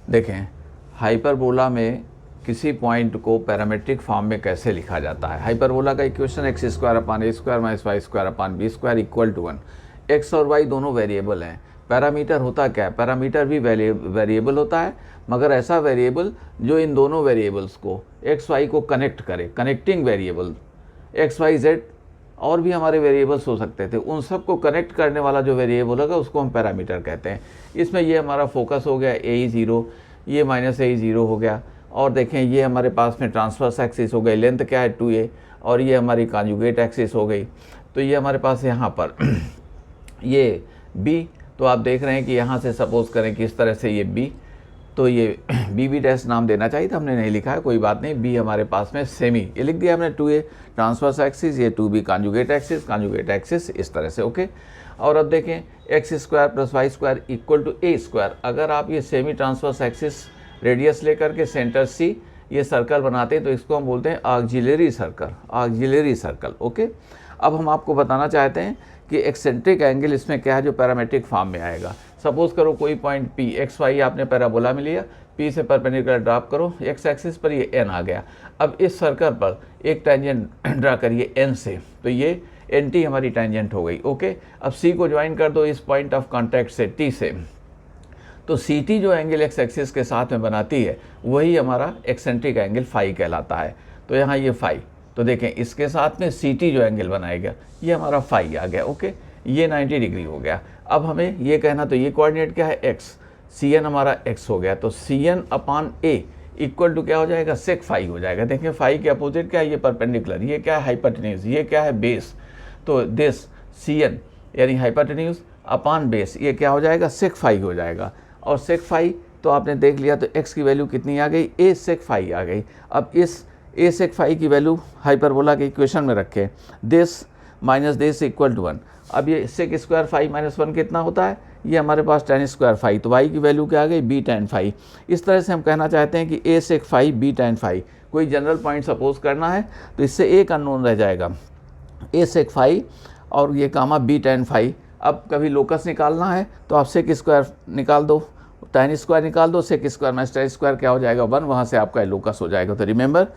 देखें हाइपरबोला में किसी पॉइंट को पैरामेट्रिक फॉर्म में कैसे लिखा जाता है। हाइपरबोला का equation X square upon A square minus Y square upon B square equal to 1। X और वाई दोनों वेरिएबल हैं। पैरामीटर होता क्या है, पैरामीटर भी वेरिएबल होता है, मगर ऐसा वेरिएबल जो इन दोनों वेरिएबल्स को एक्स वाई को कनेक्ट करे, connecting variable. X Y Z और भी हमारे वेरिएबल्स हो सकते थे, उन सब को कनेक्ट करने वाला जो वेरिएबल होगा उसको हम पैरामीटर कहते हैं। इसमें ये हमारा फोकस हो गया ए 0, ये माइनस ए 0 हो गया, और देखें ये हमारे पास में ट्रांसवर्स एक्सिस हो गई, लेंथ क्या है 2a, और ये हमारी कॉन्जुगेट एक्सिस हो गई। तो ये हमारे पास यहाँ पर ये b, तो आप देख रहे हैं कि यहाँ से सपोज करें कि इस तरह से ये b, तो ये बी डैश नाम देना चाहिए था, हमने नहीं लिखा है, कोई बात नहीं। b हमारे पास में सेमी, ये लिख दिया हमने 2a ट्रांसवर्स एक्सिस, ये 2b कॉन्जुगेट एक्सिस इस तरह से, ओके। और अब देखें X square plus Y square equal to A square. अगर आप ये सेमी ट्रांसवर्स एक्सिस रेडियस लेकर के सेंटर सी ये सर्कल बनाते हैं तो इसको हम बोलते हैं ऑक्सिलरी सर्कल, ओके। अब हम आपको बताना चाहते हैं कि एक्सेंट्रिक एंगल इसमें क्या है जो पैरामेट्रिक फॉर्म में आएगा। सपोज करो कोई पॉइंट P, एक्स वाई आपने पैराबोला में लिया, P से परपेंडिकुलर ड्रॉप करो, एक्स एक्सिस पर ये N आ गया। अब इस सर्कल पर एक टेंजेंट ड्रा करिए N से, तो ये NT हमारी टेंजेंट हो गई, ओके। अब C को ज्वाइन कर दो इस पॉइंट ऑफ कॉन्टैक्ट से T से, तो CT जो एंगल एक्स एक्सिस के साथ में बनाती है वही हमारा एक्सेंट्रिक एंगल फाई कहलाता है। तो यहाँ ये फाई, तो देखें इसके साथ में CT जो एंगल बनाएगा ये हमारा फाई आ गया, ओके। ये 90 डिग्री हो गया। अब हमें ये कहना, तो ये कोऑर्डिनेट क्या है x, CN हमारा x हो गया, तो CN upon A equal to क्या हो जाएगा, सेक फाई हो जाएगा। देखें फाई के अपोजिट क्या है, ये परपेंडिकुलर, ये क्या है हाइपोटेन्यूज, ये क्या है बेस, तो दिस CN यानी हाइपोटेन्यूज अपान बेस ये क्या हो जाएगा, सेक फाई हो जाएगा। और सेक फाई तो आपने देख लिया, तो x की वैल्यू कितनी आ गई, a सेक फाई आ गई। अब इस a सेक फाई की वैल्यू हाइपरबोला के इक्वेशन में रखें, this minus this equal to 1। अब ये सेक स्क्वायर फाई माइनस 1 कितना होता है, ये हमारे पास tan स्क्वायर फाई, तो y की वैल्यू क्या आ गई, b tan फाई। इस तरह से हम कहना चाहते हैं कि a sec phi b tan phi. कोई जनरल पॉइंट सपोज करना है तो इससे एक अननोन रह जाएगा, a सेक फाई और ये कामा b tan फाई। अब कभी लोकस निकालना है तो आप सेक स्क्वायर निकाल दो, tan स्क्वायर निकाल दो, sec square minus tan square क्या हो जाएगा 1, वहाँ से आपका लोकस हो जाएगा। तो रिमेंबर